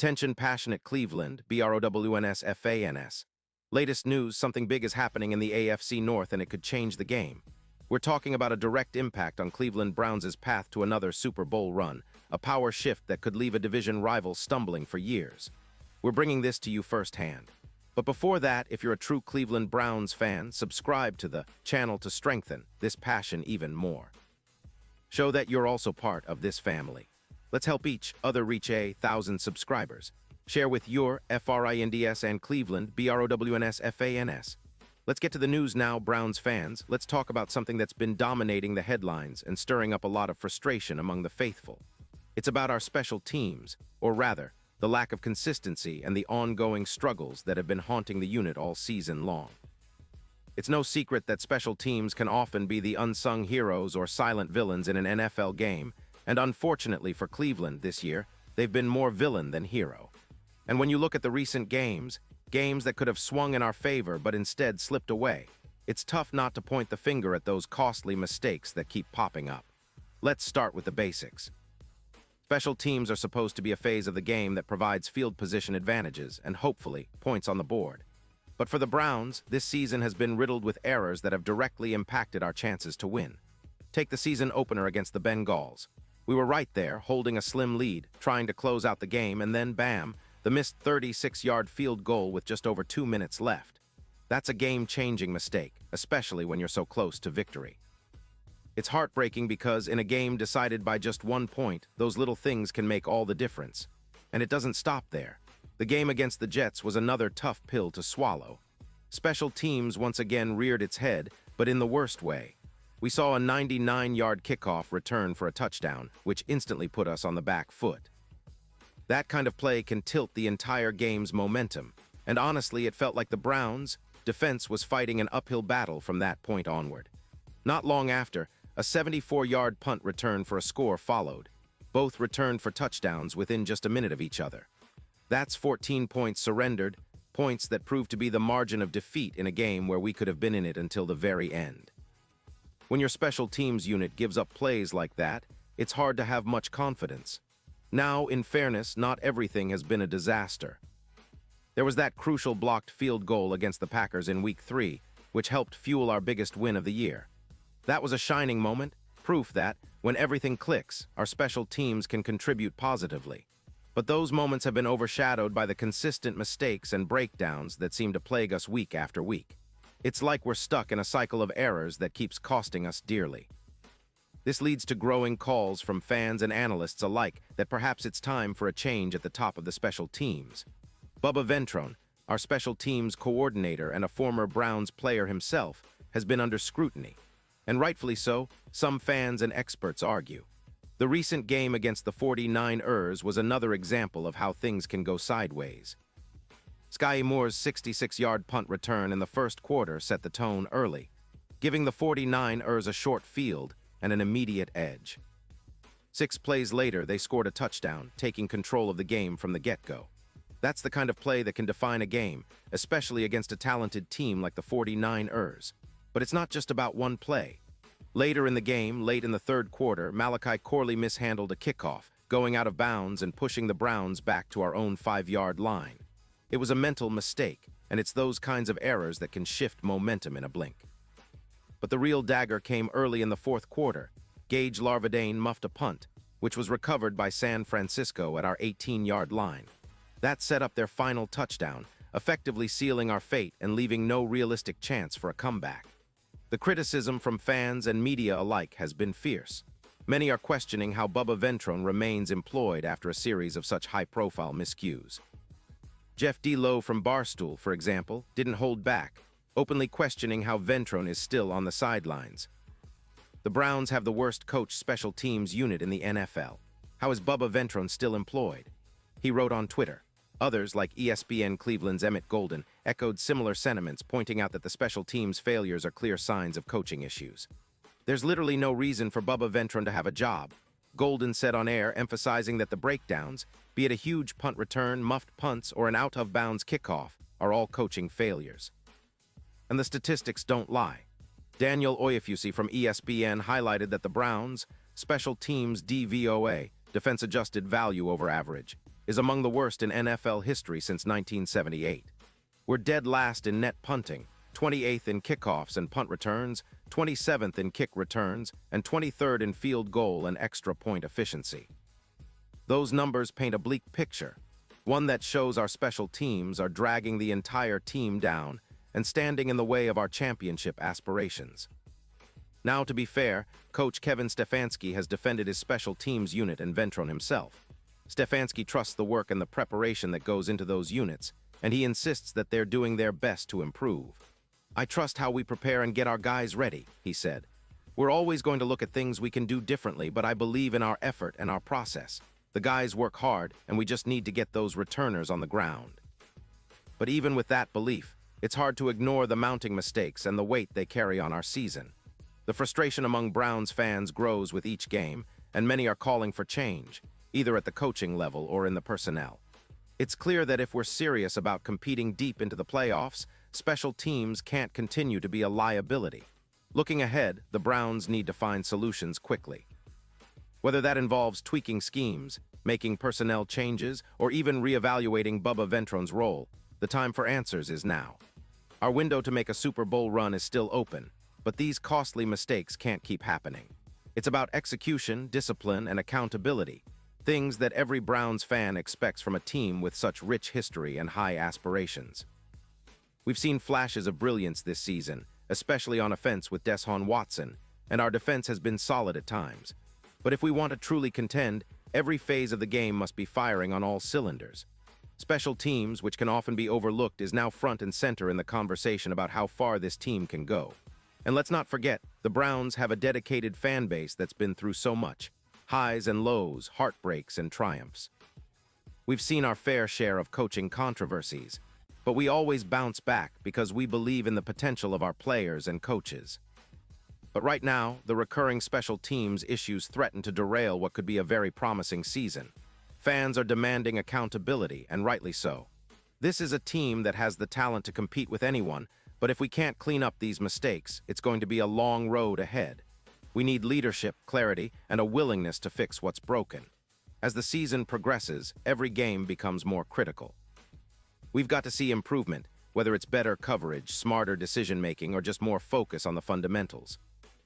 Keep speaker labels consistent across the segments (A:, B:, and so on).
A: Attention passionate Cleveland, BROWNS. Latest news, something big is happening in the AFC North and it could change the game. We're talking about a direct impact on Cleveland Browns' path to another Super Bowl run, a power shift that could leave a division rival stumbling for years. We're bringing this to you firsthand. But before that, if you're a true Cleveland Browns fan, subscribe to the channel to strengthen this passion even more. Show that you're also part of this family. Let's help each other reach 1,000 subscribers. Share with your FRINDS and Cleveland, BROWNS. Let's get to the news now, Browns fans. Let's talk about something that's been dominating the headlines and stirring up a lot of frustration among the faithful. It's about our special teams, or rather, the lack of consistency and the ongoing struggles that have been haunting the unit all season long. It's no secret that special teams can often be the unsung heroes or silent villains in an NFL game, and unfortunately for Cleveland this year, they've been more villain than hero. And when you look at the recent games that could have swung in our favor but instead slipped away, it's tough not to point the finger at those costly mistakes that keep popping up. Let's start with the basics. Special teams are supposed to be a phase of the game that provides field position advantages and, hopefully, points on the board. But for the Browns, this season has been riddled with errors that have directly impacted our chances to win. Take the season opener against the Bengals. We were right there, holding a slim lead, trying to close out the game, and then bam, the missed 36-yard field goal with just over 2 minutes left. That's a game-changing mistake, especially when you're so close to victory. It's heartbreaking because in a game decided by just 1 point, those little things can make all the difference. And it doesn't stop there. The game against the Jets was another tough pill to swallow. Special teams once again reared its head, but in the worst way. We saw a 99-yard kickoff return for a touchdown, which instantly put us on the back foot. That kind of play can tilt the entire game's momentum, and honestly, it felt like the Browns' defense was fighting an uphill battle from that point onward. Not long after, a 74-yard punt return for a score followed. Both returned for touchdowns within just a minute of each other. That's 14 points surrendered, points that proved to be the margin of defeat in a game where we could have been in it until the very end. When your special teams unit gives up plays like that, it's hard to have much confidence. Now, in fairness, not everything has been a disaster. There was that crucial blocked field goal against the Packers in Week 3, which helped fuel our biggest win of the year. That was a shining moment, proof that, when everything clicks, our special teams can contribute positively. But those moments have been overshadowed by the consistent mistakes and breakdowns that seem to plague us week after week. It's like we're stuck in a cycle of errors that keeps costing us dearly. This leads to growing calls from fans and analysts alike that perhaps it's time for a change at the top of the special teams. Bubba Ventrone, our special teams coordinator and a former Browns player himself, has been under scrutiny. And rightfully so, some fans and experts argue. The recent game against the 49ers was another example of how things can go sideways. Skyy Moore's 66-yard punt return in the first quarter set the tone early, giving the 49ers a short field and an immediate edge. 6 plays later, they scored a touchdown, taking control of the game from the get-go. That's the kind of play that can define a game, especially against a talented team like the 49ers. But it's not just about one play. Later in the game, late in the third quarter, Malachi Corley mishandled a kickoff, going out of bounds and pushing the Browns back to our own 5-yard line. It was a mental mistake, and it's those kinds of errors that can shift momentum in a blink. But the real dagger came early in the fourth quarter. Gage Larvadain muffed a punt, which was recovered by San Francisco at our 18-yard line. That set up their final touchdown, effectively sealing our fate and leaving no realistic chance for a comeback. The criticism from fans and media alike has been fierce. Many are questioning how Bubba Ventrone remains employed after a series of such high-profile miscues. Jeff D. Lowe from Barstool, for example, didn't hold back, openly questioning how Ventrone is still on the sidelines. The Browns have the worst coached special teams unit in the NFL. How is Bubba Ventrone still employed? He wrote on Twitter. Others, like ESPN Cleveland's Emmett Golden, echoed similar sentiments, pointing out that the special teams' failures are clear signs of coaching issues. There's literally no reason for Bubba Ventrone to have a job. Golden said on air, emphasizing that the breakdowns, be it a huge punt return, muffed punts, or an out-of-bounds kickoff, are all coaching failures. And the statistics don't lie. Daniel Oyefusi from ESPN highlighted that the Browns' special teams DVOA, defense-adjusted value over average, is among the worst in NFL history since 1978. We're dead last in net punting, 28th in kickoffs and punt returns, 27th in kick returns, and 23rd in field goal and extra point efficiency. Those numbers paint a bleak picture, one that shows our special teams are dragging the entire team down and standing in the way of our championship aspirations. Now, to be fair, Coach Kevin Stefanski has defended his special teams unit and Ventron himself. Stefanski trusts the work and the preparation that goes into those units, and he insists that they're doing their best to improve. "I trust how we prepare and get our guys ready," he said. "We're always going to look at things we can do differently, but I believe in our effort and our process. The guys work hard, and we just need to get those returners on the ground." But even with that belief, it's hard to ignore the mounting mistakes and the weight they carry on our season. The frustration among Browns fans grows with each game, and many are calling for change, either at the coaching level or in the personnel. It's clear that if we're serious about competing deep into the playoffs, special teams can't continue to be a liability. Looking ahead, the Browns need to find solutions quickly. Whether that involves tweaking schemes, making personnel changes, or even reevaluating Bubba Ventron's role, the time for answers is now. Our window to make a Super Bowl run is still open, but these costly mistakes can't keep happening. It's about execution, discipline, and accountability, things that every Browns fan expects from a team with such rich history and high aspirations. We've seen flashes of brilliance this season, especially on offense with Deshaun Watson, and our defense has been solid at times. But if we want to truly contend, every phase of the game must be firing on all cylinders. Special teams, which can often be overlooked, is now front and center in the conversation about how far this team can go. And let's not forget, the Browns have a dedicated fan base that's been through so much: highs and lows, heartbreaks and triumphs. We've seen our fair share of coaching controversies, but we always bounce back because we believe in the potential of our players and coaches. But right now, the recurring special teams issues threaten to derail what could be a very promising season. Fans are demanding accountability, and rightly so. This is a team that has the talent to compete with anyone, but if we can't clean up these mistakes, it's going to be a long road ahead. We need leadership, clarity, and a willingness to fix what's broken. As the season progresses, every game becomes more critical. We've got to see improvement, whether it's better coverage, smarter decision-making, or just more focus on the fundamentals.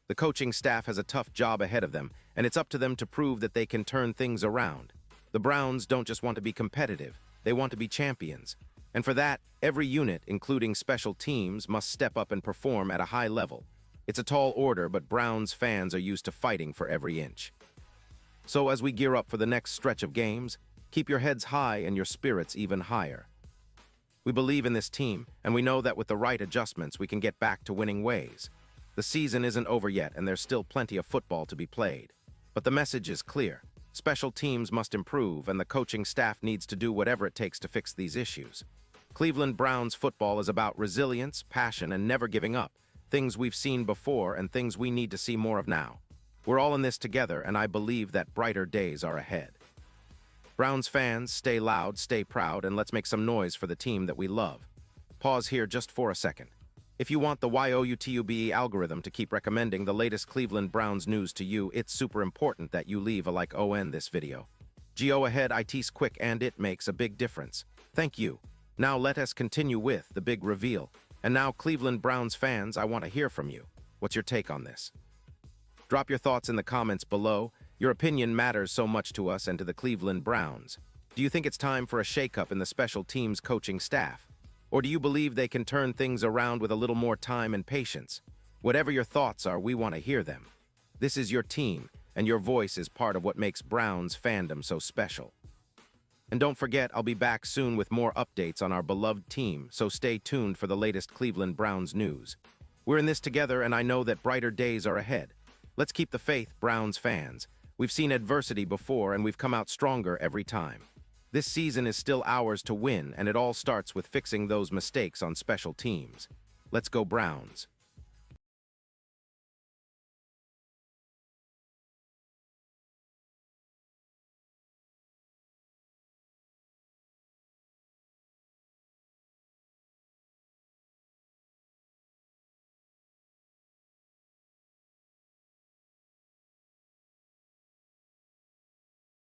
A: The coaching staff has a tough job ahead of them, and it's up to them to prove that they can turn things around. The Browns don't just want to be competitive, they want to be champions. And for that, every unit, including special teams, must step up and perform at a high level. It's a tall order, but Browns fans are used to fighting for every inch. So as we gear up for the next stretch of games, keep your heads high and your spirits even higher. We believe in this team, and we know that with the right adjustments, we can get back to winning ways. The season isn't over yet, and there's still plenty of football to be played. But the message is clear. Special teams must improve, and the coaching staff needs to do whatever it takes to fix these issues. Cleveland Browns football is about resilience, passion, and never giving up, things we've seen before and things we need to see more of now. We're all in this together, and I believe that brighter days are ahead. Browns fans, stay loud, stay proud, and let's make some noise for the team that we love. Pause here just for a second. If you want the YOUTUBE algorithm to keep recommending the latest Cleveland Browns news to you, it's super important that you leave a like on this video. Go ahead, it's quick and it makes a big difference. Thank you. Now let us continue with the big reveal. And now, Cleveland Browns fans, I want to hear from you. What's your take on this? Drop your thoughts in the comments below. Your opinion matters so much to us and to the Cleveland Browns. Do you think it's time for a shakeup in the special teams coaching staff? Or do you believe they can turn things around with a little more time and patience? Whatever your thoughts are, we want to hear them. This is your team, and your voice is part of what makes Browns fandom so special. And don't forget, I'll be back soon with more updates on our beloved team, so stay tuned for the latest Cleveland Browns news. We're in this together, and I know that brighter days are ahead. Let's keep the faith, Browns fans. We've seen adversity before, and we've come out stronger every time. This season is still ours to win, and it all starts with fixing those mistakes on special teams. Let's go Browns.